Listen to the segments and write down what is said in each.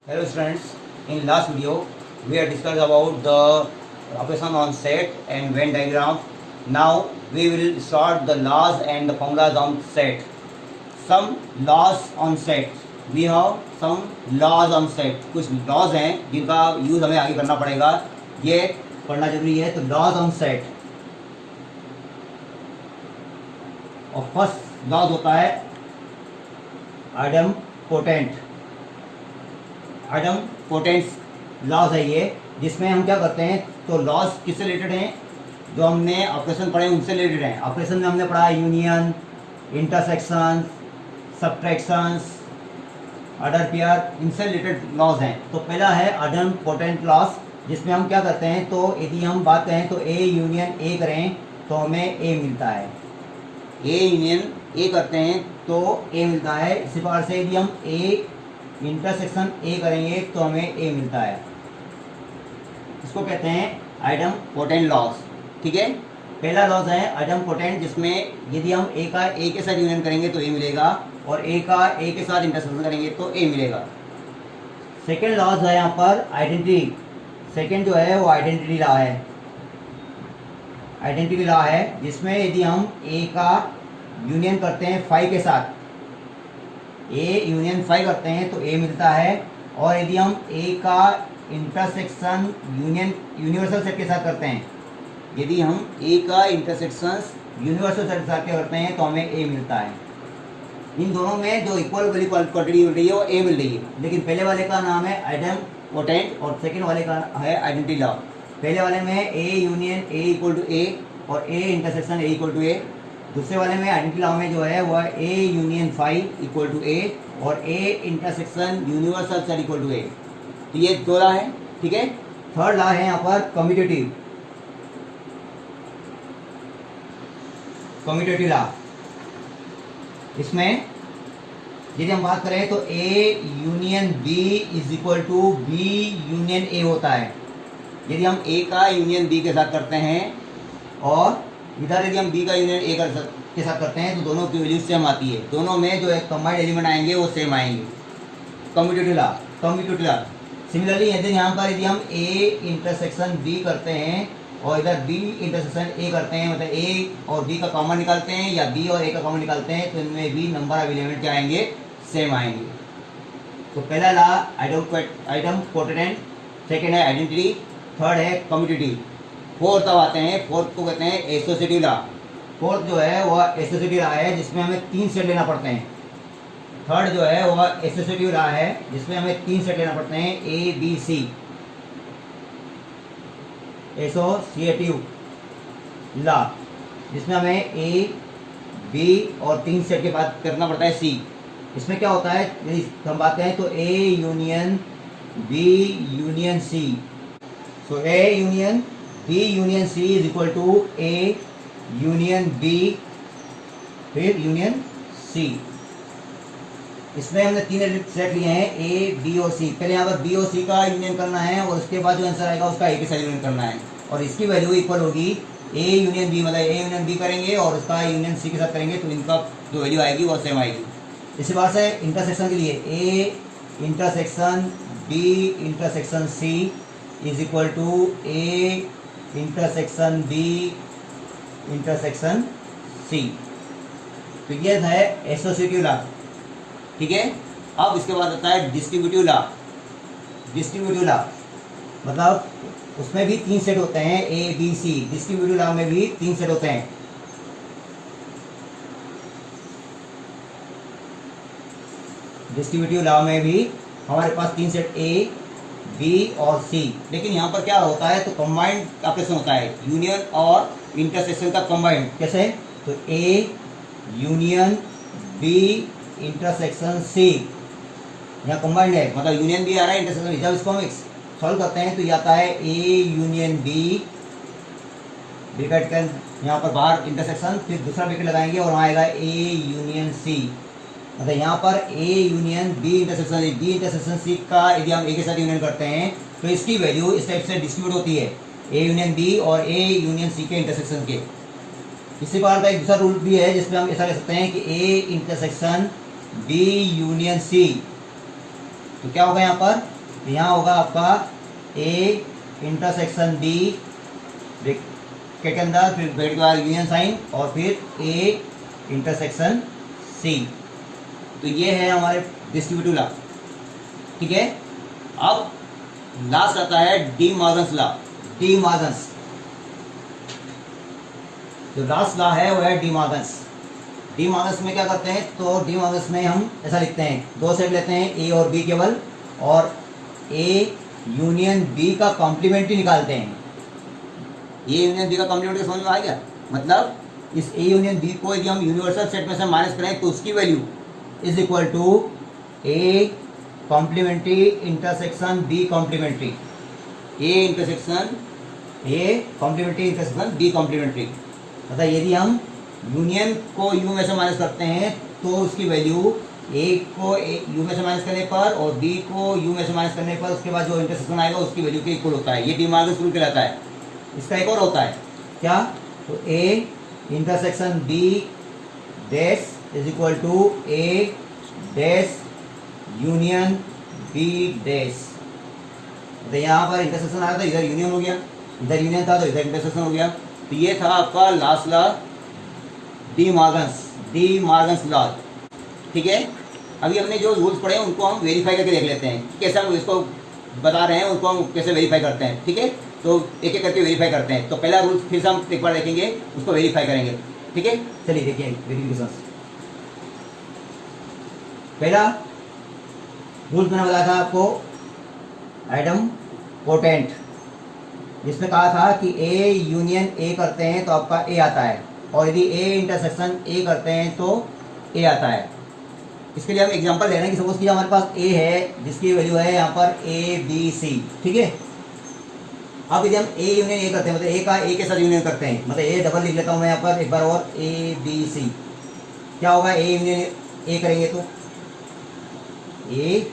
Hello students, in last video we have discussed about the operation on set and Venn diagram. Now we will start the laws and the formulas on set. Some laws on set. We have some laws on set. कुछ laws हैं जिनका use हमें आगे करना पड़ेगा, ये पढ़ना जरूरी है. तो laws on set और फर्स्ट लॉज होता है आइडम पोटेंस लॉज है ये, जिसमें हम क्या करते हैं. तो लॉज किससे रिलेटेड हैं? जो हमने ऑपरेशन पढ़े उनसे रिलेटेड हैं. ऑपरेशन में हमने पढ़ा union, intersection, subtractions, order pair, इनसे रिलेटेड लॉज हैं. तो पहला है आइडम पोटेंट लॉज, जिसमें हम क्या करते हैं. तो यदि हम बात करें तो ए यूनियन ए करें तो हमें ए मिलता है. ए यूनियन ए करते हैं तो ए मिलता है. इसी प्रकार से यदि हम ए इंटरसेक्शन ए करेंगे तो हमें ए मिलता है. इसको कहते हैं आइडम पोटेंट लॉज. ठीक है, पहला लॉज है आइडम पोटेंट, जिसमें यदि हम ए का ए के साथ यूनियन करेंगे तो ए मिलेगा और ए का ए के साथ इंटरसेक्शन करेंगे तो ए मिलेगा. सेकेंड लॉज है यहाँ पर आइडेंटिटी. सेकेंड जो है वो आइडेंटिटी लॉ है. आइडेंटिटी लॉ है जिसमें यदि हम ए का यूनियन करते हैं फाई के साथ, ए यूनियन फाई करते हैं तो ए मिलता है. और यदि हम ए का इंटरसेक्शन यूनिवर्सल सेट के साथ करते हैं, यदि हम ए का इंटरसेक्शन यूनिवर्सल सेट के साथ करते हैं तो हमें ए मिलता है. इन दोनों में जो इक्वल वाली क्वांटिटी मिल रही है वो ए मिल रही है. लेकिन पहले वाले का नाम है आइडम पोटेंट और सेकेंड वाले का है आइडेंटिटी लॉ. पहले वाले में A union A equal to A और A intersection A equal to A. दूसरे वाले में आइडेंटिटी लॉ में जो है वह A union phi equal to A और A intersection universal set equal to A. तो ये दो लॉ है. ठीक है, थर्ड लॉ है यहाँ पर कम्यूटेटिव लॉ. इसमें यदि हम बात करें तो A union B is equal to B union A होता है. यदि हम ए का यूनियन बी के साथ करते हैं और इधर यदि हम बी का यूनियन ए के साथ करते हैं तो दोनों की वैल्यू सेम आती है. दोनों में जो एक कंबाइंड एलिमेंट आएंगे वो सेम आएंगे. Commutative law. सिमिलरली यहाँ पर यदि हम ए इंटरसेक्शन बी करते हैं और इधर बी इंटरसेक्शन ए करते हैं, मतलब ए और बी का कॉमन निकालते हैं या बी और ए का कॉमन निकालते हैं, तो इनमें भी नंबर ऑफ एलिमेंट क्या आएंगे, सेम आएंगे. तो पहला लॉ आइडम पोटेंट, सेकेंड है आइडेंटिटी, थर्ड है कम्यूटेटिव. फोर्थ अब आते हैं. फोर्थ को कहते हैं एसोसिएटिव लॉ. फोर्थ जो है वह एसोसिएटिव लॉ है जिसमें हमें 3 सेट लेना पड़ते हैं. थर्ड जो है वह एसोसिएटिव लॉ है जिसमें हमें 3 सेट लेना पड़ते हैं, A B C. Associative law जिसमें हमें ए बी और 3 सेट के बाद करना पड़ता है सी. इसमें क्या होता है, यदि हम बात करें तो A union B union C. So A union B union C is equal to A union B फिर यूनियन सी. इसमें हमने 3 सेट लिए हैं, ए बी और सी. पहले यहाँ पर बी और सी का यूनियन करना है और उसके बाद जो आंसर आएगा उसका ए के साथ यूनियन करना है और इसकी वैल्यू इक्वल होगी ए यूनियन बी, मतलब ए यूनियन बी करेंगे और उसका यूनियन सी के साथ करेंगे तो इनका जो वैल्यू आएगी वो सेम आएगी. इसी बात से इंटरसेक्शन के लिए A intersection B intersection C is equal to A intersection B intersection C. तो ये है एसोसिएटिव लॉ. ठीक है, अब इसके बाद आता है डिस्ट्रीब्यूटिव लॉ. डिस्ट्रीब्यूटिव लॉ मतलब उसमें भी 3 सेट होते हैं, A B C. Distributive law में भी 3 सेट होते हैं. डिस्ट्रीब्यूटिव लॉ में भी हमारे पास 3 सेट ए बी और सी. लेकिन यहाँ पर क्या होता है, तो कंबाइंड ऑपरेशन होता है, यूनियन और इंटरसेक्शन का कंबाइंड. कैसे, तो A union B intersection C यहाँ कंबाइंड है, मतलब यूनियन भी आ रहा है इंटरसेक्शन भी. जब इसको हम सॉल्व करते हैं तो ये आता है ए यूनियन बी ब्रैकेट कर यहाँ पर बाहर इंटरसेक्शन, फिर दूसरा ब्रैकेट लगाएंगे और वहाँ आएगा ए यूनियन सी. मतलब यहाँ पर A union B intersection C का यदि हम ए के साथ यूनियन करते हैं तो इसकी वैल्यू इस टाइप से डिस्ट्रीब्यूट होती है, ए यूनियन बी और ए यूनियन सी के इंटरसेक्शन के. इसी प्रकार का एक दूसरा रूल भी है जिसमें हम ऐसा कह सकते हैं कि A intersection B union C. तो क्या होगा यहाँ पर तो यहाँ होगा आपका ए इंटरसेक्शन बी ब्रैकेट के अंदर, फिर ब्रैकेट के बाद यूनियन साइन, और फिर ए इंटरसेक्शन सी। तो ये है हमारे डिस्ट्रीब्यूटिव लॉ। ठीक है, अब लास्ट आता है D Morgan's law. D Morgan's, जो लास्ट लॉ है वो है डी मॉर्गन्स। डी मॉर्गन्स में क्या करते हैं, तो डी मॉर्गन्स में हम ऐसा लिखते हैं, दो सेट लेते हैं ए और बी केवल, और ए यूनियन बी का कॉम्प्लीमेंट्री निकालते हैं। ए यूनियन बी का कॉम्प्लीमेंट्री समझ में आ गया? मतलब इस ए यूनियन बी को यदि हम यूनिवर्सल सेट में से माइनस करें तो उसकी value is equal to A complementary intersection B complementary, A intersection A complementary intersection B complementary. मतलब यदि हम यूनियन को यू में से माइनस करते हैं तो उसकी वैल्यू ए को यू में से माइनस करने पर और बी को यू में से माइनस करने पर उसके बाद जो इंटरसेक्शन आएगा उसकी वैल्यू के इक्वल होता है। ये डी मॉर्गन्स रूल कहलाता है। इसका एक और होता है क्या, तो A intersection B dash is equal to A dash union B dash. तो यहाँ पर इंटरसेक्शन आया था, इधर यूनियन हो गया, इधर यूनियन था तो इधर इंटरसेक्शन हो गया। तो ये था आपका last law, D Morgan's law. ठीक है, अभी हमने जो रूल्स पढ़े हैं उनको हम वेरीफाई करके देख लेते हैं कि कैसे हम इसको बता रहे हैं उनको हम कैसे वेरीफाई करते हैं। ठीक है, तो एक एक करके वेरीफाई करते हैं। तो पहला रूल फिर से हम एक बार देखेंगे, उसको वेरीफाई करेंगे। ठीक है, चलिए देखिए वेरिफिकेशन। पहला रूल मैंने बताया था आपको आइटम पोटेंट, जिसमें कहा था कि ए यूनियन ए करते हैं तो आपका ए आता है, और यदि ए इंटरसेक्शन ए करते हैं तो ए आता है। इसके लिए हम एग्जांपल ले रहे हैं कि सपोज कीजिए हमारे पास ए है जिसकी वैल्यू है यहाँ पर ए बी सी। ठीक है, अब यदि हम ए यूनियन ए करते हैं, मतलब ए का ए के साथ यूनियन करते हैं, मतलब ए डबल लिख लेता हूँ मैं यहाँ पर एक बार और, ए बी सी। क्या होगा, ए यूनियन ए करेंगे तो ए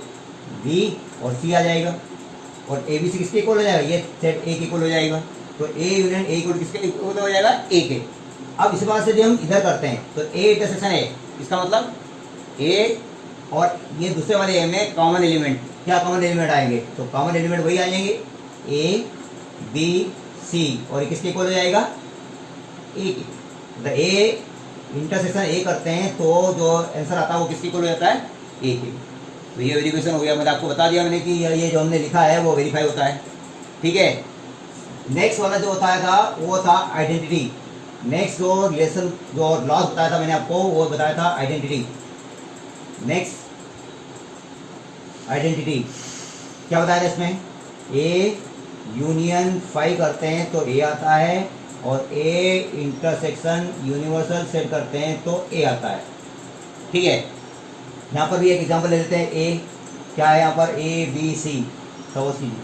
बी और सी आ जाएगा, और ए बी सी किसके इक्वल हो जाएगा, ये सेट ए के इक्वल हो जाएगा। तो ए यूनियन ए इक्वल किसके इक्वल हो जाएगा, ए के। अब इस बात से जब हम इधर करते हैं तो ए इंटरसेक्शन ए, इसका मतलब ए और ये दूसरे वाले ए में कॉमन एलिमेंट, क्या कॉमन एलिमेंट आएंगे, तो कॉमन एलिमेंट वही आएंगे ए बी सी, और ये किसके इक्वल हो जाएगा, ए के। मतलब ए इंटरसेक्शन ए करते हैं तो जो आंसर आता है वो किसके इक्वल हो जाता है, ए के। तो ये वेरिफिकेशन हो गया, मैंने आपको बता दिया मैंने कि ये जो हमने लिखा है वो वेरीफाई होता है। ठीक है, नेक्स्ट वाला जो बताया था वो था आइडेंटिटी। नेक्स्ट जो रिलेशन जो लॉस बताया था मैंने आपको वो बताया था आइडेंटिटी। नेक्स्ट आइडेंटिटी क्या बताया था इसमें, ए यूनियन फाई करते हैं तो ए आता है, और ए इंटरसेक्शन यूनिवर्सल सेट करते हैं तो ए आता है। ठीक है, यहाँ पर भी एक एग्जांपल ले लेते हैं। ए क्या है यहाँ पर, ए बी सी सपोज कीजिए।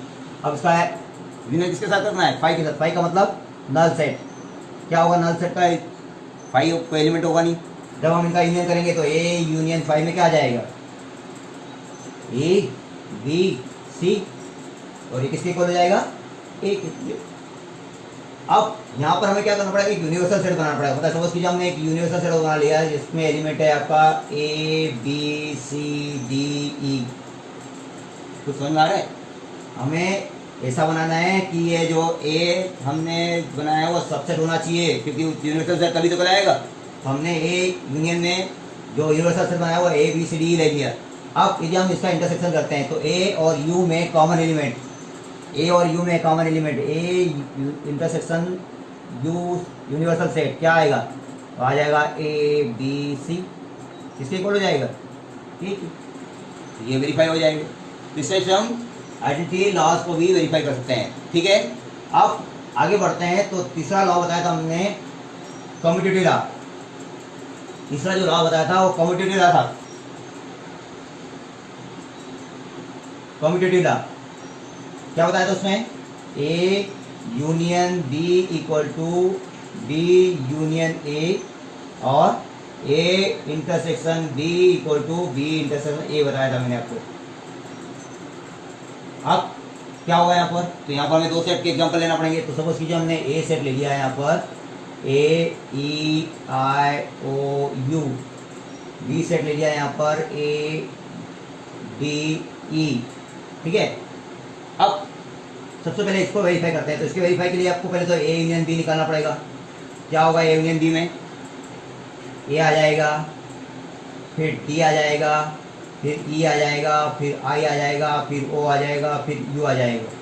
अब इसका है यूनियन किसके साथ करना है, फाई के साथ। फाई का मतलब नल सेट। क्या होगा नल सेट का, फाई कोई एलिमेंट होगा नहीं। जब हम इनका यूनियन करेंगे तो ए यूनियन फाई में क्या आ जाएगा, ए बी सी, और ये किसके इक्वल हो जाएगा, ए के। अब यहाँ पर हमें क्या करना पड़ेगा, एक यूनिवर्सल सेट बनाना पड़ेगा। मतलब सपोज कीजिए हमने एक यूनिवर्सल सेट बना लिया है जिसमें एलिमेंट है आपका ए बी सी डी ई। कुछ समझ में आ रहा है? हमें ऐसा बनाना है कि ये जो ए हमने बनाया है वो सबसेट होना चाहिए, क्योंकि यूनिवर्सल सेट तभी तो कराएगा। तो हमने ए यूनियन में जो यूनिवर्सल सेट बनाया वो ए बी सी डी ले लिया। अब यदि हम इसका इंटरसेक्शन करते हैं तो ए और यू में कॉमन एलिमेंट, ए और यू में common element, A intersection you universal set क्या आएगा, तो आ जाएगा ए बी सी, किसके इक्वल हो जाएगा, ठीक है, ये वेरीफाई हो जाएगा। तो इस टाइप से हम आइडेंटिटी लॉज को भी वेरीफाई कर सकते हैं। ठीक है, अब आगे बढ़ते हैं। तो तीसरा लॉ बताया था हमने कम्यूटेटिव लॉ। तीसरा जो लॉ बताया था वो कम्यूटेटिव लॉ था। कम्यूटेटिव लॉ क्या बताया था उसमें, A union B equal to B union A, और A intersection B equal to B intersection A बताया था मैंने आपको। अब क्या हुआ यहाँ पर, तो यहाँ पर हमें दो सेट के एग्जांपल लेना पड़ेंगे। तो सपोज कीजिए हमने ए सेट ले लिया है यहाँ पर, ए ई आई ओ यू। बी सेट ले लिया है यहाँ पर ए डी ई। ठीक है, अब सबसे पहले इसको वेरीफाई करते हैं। तो इसके वेरीफाई के लिए आपको पहले तो ए यूनियन बी निकालना पड़ेगा। क्या होगा ए यूनियन बी में? ए आ जाएगा, फिर डी आ जाएगा, फिर ई आ जाएगा, फिर आई आ जाएगा, फिर ओ आ जाएगा, फिर यू आ जाएगा।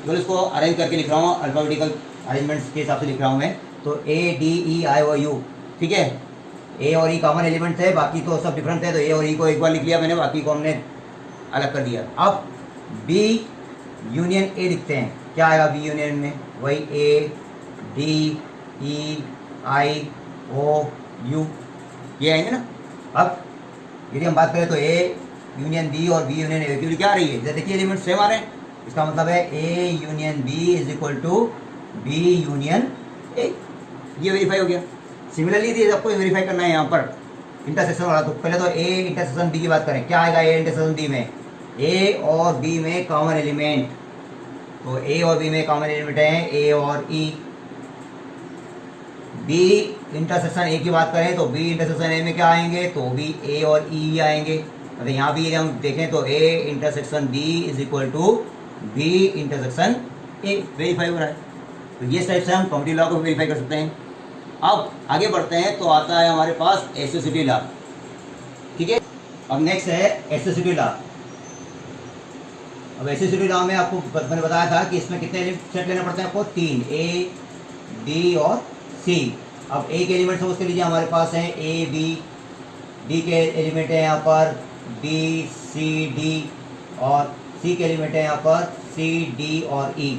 तो इसको अरेंज करके लिख रहा हूँ, अल्फाबेटिकल अरेंजमेंट्स के हिसाब से लिख रहा हूँ मैं। तो A D E I O you, ठीक है। ए और ई कॉमन एलिमेंट थे, बाकी तो सब डिफरेंट थे। तो ए और ई को एक बार लिख लिया मैंने, बाकी को हमने अलग कर दिया। अब बी यूनियन ए लिखते हैं। क्या आएगा बी यूनियन में? वही A D E I O you, ये आएंगे ना। अब यदि हम बात करें तो ए यूनियन बी और बी यूनियन ए की क्या आ रही है? देखिए एलिमेंट सेम आ रहे हैं, इसका मतलब है A union B is equal to B union A. ये वेरीफाई हो गया। सिमिलरली यदि आपको वेरीफाई करना है यहाँ पर इंटरसेक्शन वाला, तो पहले तो ए इंटरसेक्शन बी की बात करें। क्या आएगा ए इंटरसेक्शन बी में? ए और बी में कॉमन एलिमेंट। तो ए और बी में कॉमन एलिमेंट है ए और ई। बी इंटरसेक्शन ए की बात करें तो बी इंटरसेक्शन ए में क्या आएंगे? तो भी ए और ई आएंगे। मतलब यहाँ भी यदि हम देखें तो A intersection B is equal to B intersection A. Verify हो रहा है। तो ये टाइप से हम कॉम्पिटिटिव लॉ को वेरीफाई कर सकते हैं। अब आगे बढ़ते हैं तो आता है हमारे पास एसोसिएटिव लॉ, ठीक है। अब नेक्स्ट है एसोसिएटिव लॉ। अब एसोसिएटिव लॉ में आपको मैंने बताया था कि इसमें कितने सेट लेने पड़ते हैं आपको? 3, ए बी और सी। अब ए के एलिमेंट समझ के लीजिए हमारे पास हैं ए बी, डी के एलिमेंट है यहाँ पर बी सी डी, और सी के एलिमेंट है यहाँ पर सी डी और ई,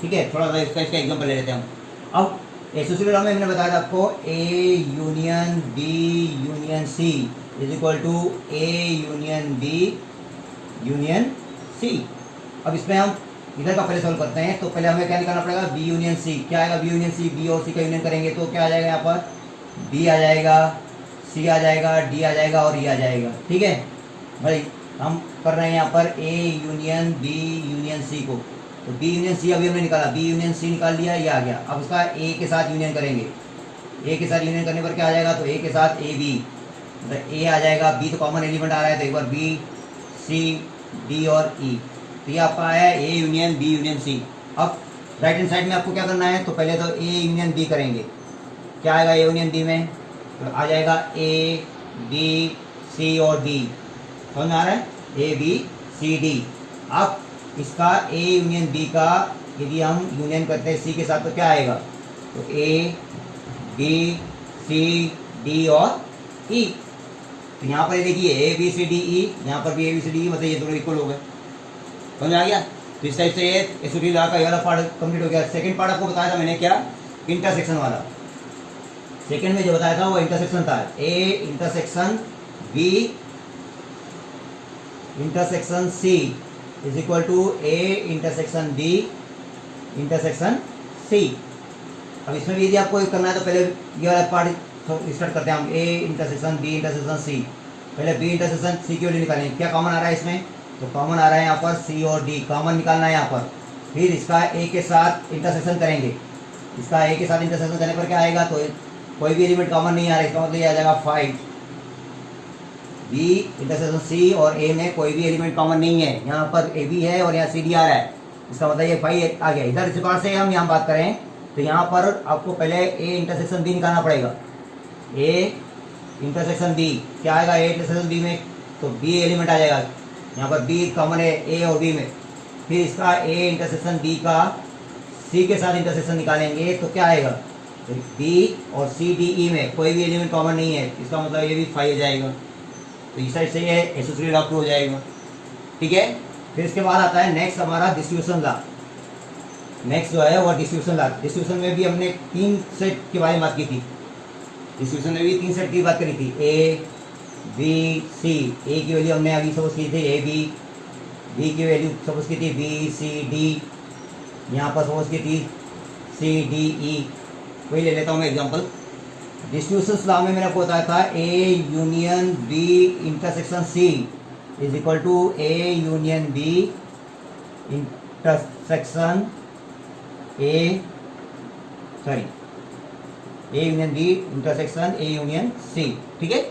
ठीक है। थोड़ा सा इसका एग्जांपल ले लेते हैं हम। अब एसोसिएटिव लॉ में मैंने बताया था आपको A union B union C is equal to A union B union C. अब इसमें हम इधर का पहले सॉल्व करते हैं। तो पहले हमें क्या निकालना पड़ेगा? B union C. क्या आएगा बी यूनियन सी? बी और सी का यूनियन करेंगे तो क्या आ जाएगा यहाँ पर? बी आ जाएगा, सी आ जाएगा, डी आ जाएगा और ई आ जाएगा, ठीक है भाई। हम कर रहे हैं यहाँ पर A union B union C को। तो बी यूनियन सी अभी हमने निकाला, बी यूनियन सी निकाल लिया, ये आ गया। अब उसका ए के साथ यूनियन करेंगे। ए के साथ यूनियन करने पर क्या आ जाएगा? तो ए के साथ ए बी, मतलब ए आ जाएगा, बी तो कॉमन एलिमेंट आ रहा है तो एक बार बी सी डी और ई। तो ये आपका आया A union B union C. अब राइट हैंड साइड में आपको क्या करना है? तो पहले तो ए यूनियन बी करेंगे। क्या आएगा ए यूनियन बी में? तो आ जाएगा ए बी सी और डी। समझ में आ रहा है? A B C D. अब इसका ए यूनियन बी का यदि हम यूनियन करते हैं सी के साथ तो क्या आएगा? तो ए बी सी डी और ई। तो यहाँ पर देखिए ए बी सी डी ई, यहाँ पर भी ए बी सी डी ई, मतलब ये दोनों इक्वल हो गए। समझ में आ गया? तो इस टाइप से ये एसोसिएटिव लॉ का ये वाला पार्ट कंप्लीट हो गया। सेकंड पार्ट आपको बताया था मैंने क्या? इंटरसेक्शन वाला। सेकंड में जो बताया था वो इंटरसेक्शन था। A intersection B intersection C is equal to A intersection D intersection C. अब इसमें भी यदि आपको करना है तो पहले ये वाला पार्ट स्टार्ट करते हैं हम। A intersection B intersection C. पहले बी इंटरसेक्शन सी की वैल्यू निकालेंगे। क्या कॉमन आ रहा है इसमें? तो कॉमन आ रहा है यहाँ पर सी और डी, कॉमन निकालना है यहाँ पर। फिर इसका ए के साथ इंटरसेक्शन करेंगे। इसका ए के साथ इंटरसेक्शन करने पर क्या आएगा? तो कोई भी एलिमेंट कॉमन नहीं आ रहा है, इसका मतलब ये आ जाएगा 5। बी इंटरसेक्शन सी और ए में कोई भी एलिमेंट कॉमन नहीं है। यहाँ पर ए बी है और यहाँ सी डी आ रहा है, इसका मतलब ये 5 आ गया। इधर इस प्रकार से हम यहाँ बात करें तो यहाँ पर आपको पहले ए इंटरसेक्शन बी निकालना पड़ेगा। ए इंटरसेक्शन बी क्या आएगा? ए इंटरसेक्शन बी में तो बी एलिमेंट आ जाएगा। यहाँ पर बी कॉमन है ए और बी में। फिर इसका ए इंटरसेक्शन बी का सी के साथ इंटरसेक्शन निकालेंगे तो क्या आएगा? तो बी और सी डी ई में कोई भी एलिमेंट कॉमन नहीं है, इसका मतलब ये भी 5 हो जाएगा। तो इस साइड से ये एसोसिएटिव लॉ प्रूव हो जाएगा, ठीक है। फिर इसके बाद आता है नेक्स्ट हमारा डिस्ट्रीब्यूशन लॉ। नेक्स्ट जो है वो डिस्ट्रीब्यूशन लॉ। डिस्ट्रीब्यूशन में भी हमने 3 सेट के बारे में बात की थी। डिस्ट्रीब्यूशन में भी 3 सेट की बात करी थी। ए बी सी, ए की वैल्यू हमने अभी सपोज की थी ए बी की वैल्यू सपोज की थी बी सी डी, यहाँ पर सपोज की थी सी डी ई। वही ले लेता हूँ मैं एग्जांपल। डिस्ट्रीब्यूशन लॉ में मैंने आपको बताया था A union B intersection C is equal to A union B intersection A union B intersection A union C, ठीक है।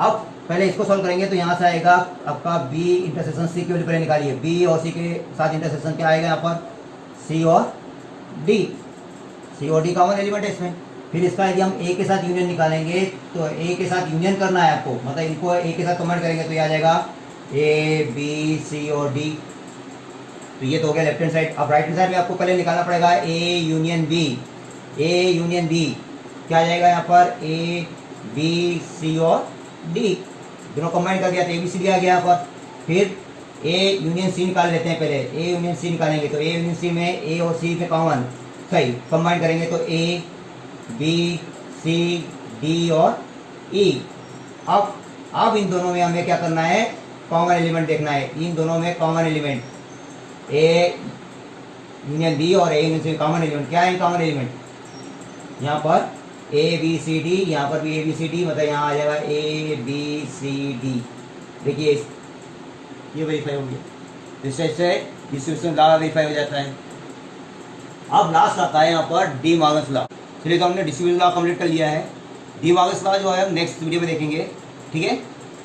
अब पहले इसको सॉल्व करेंगे तो यहाँ से आएगा आपका बी इंटरसेक्शन सी की वैल्यू पहले निकालिए, बी और सी के साथ इंटरसेक्शन क्या आएगा यहाँ पर, सी और डी, सी और डी कॉमन एलिमेंट है इसमें। फिर इसका यदि हम ए के साथ यूनियन निकालेंगे तो ए के साथ यूनियन करना है आपको, मतलब इनको ए के साथ कमेंट करेंगे तो ये आ जाएगा ए बी सी और डी। तो ये तो हो गया लेफ्ट हैंड साइड। अब राइट हैंड साइड में आपको पहले निकालना पड़ेगा A union B, A union B क्या आ जाएगा यहाँ पर, ए बी सी और डी, दोनों कंबाइन कर दिया तो ए बी सी डी आ गया यहाँ पर। फिर ए यूनियन सी निकाल लेते हैं, पहले ए यूनियन सी निकालेंगे तो ए यूनियन सी में ए और सी में कॉमन, सही कंबाइन करेंगे तो ए बी सी डी और ई। अब इन दोनों में हमें क्या करना है, कॉमन एलिमेंट देखना है, इन दोनों में common element A union B और A union C common element क्या है, कॉमन एलिमेंट यहाँ पर ए बी सी डी, यहाँ पर भी ए बी सी डी, मतलब यहाँ आ जाएगा ए बी सी डी। देखिए ये वेरीफाई हो गया, इससे डिस्ट्रीब्यूशन लॉ वेरीफाई हो जाता है। अब लास्ट आता है यहाँ पर डी मॉर्गन्स लॉ। चलिए तो हमने डिस्ट्रीब्यूशन लॉ कंप्लीट कर लिया है, डी मॉर्गन्स लॉ जो है हम नेक्स्ट वीडियो में देखेंगे, ठीक है।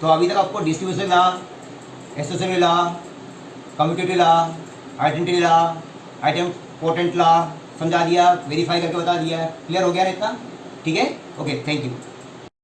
तो अभी तक आपको distribution law, associative law, commutative law, identity law, item potent law समझा दिया, वेरीफाई करके बता दिया है, क्लियर हो गया ना इतना, ठीक है। Okay, thank you.